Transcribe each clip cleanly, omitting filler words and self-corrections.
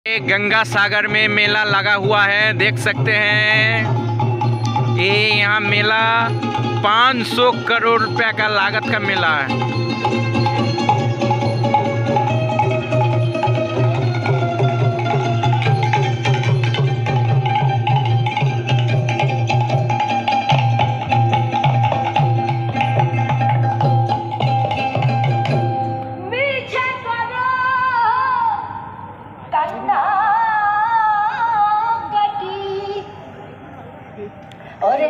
गंगा सागर में मेला लगा हुआ है, देख सकते हैं। ये यहाँ मेला 500 करोड़ रुपया का लागत का मेला है। और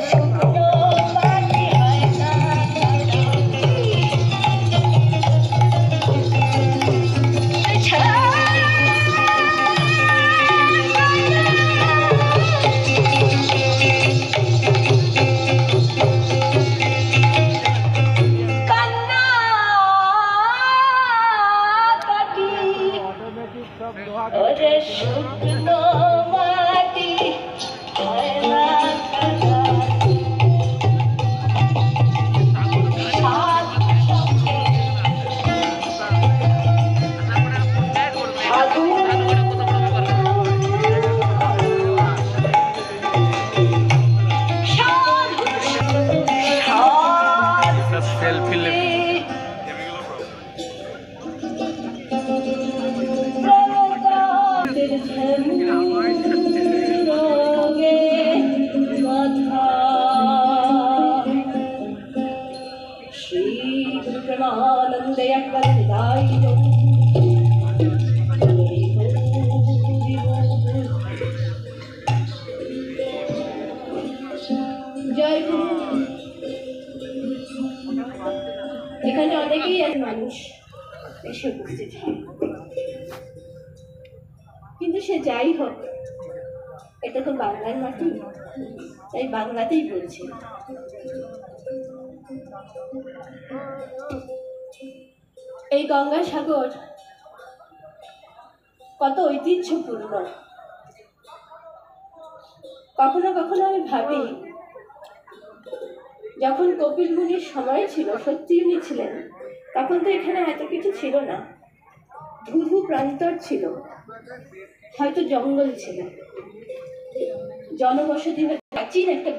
এখানে অনেকেই মানুষ এসে উপস্থিত হয়, কিন্তু সে যাই হোক, এটা তো বাংলার মাটি, তাই বাংলাতেই বলছি। এই গঙ্গাসাগর কত ঐতিহ্যপূর্ণ। কখনো কখনো আমি ভাবি, যখন কপিল মুনির সময় ছিল, সত্যি উনি ছিলেন, তখন তো এখানে এত কিছু ছিল না, ধুধু প্রান্তর ছিল, হয়তো জঙ্গল ছিল, জনবসতি প্রাচীন একটা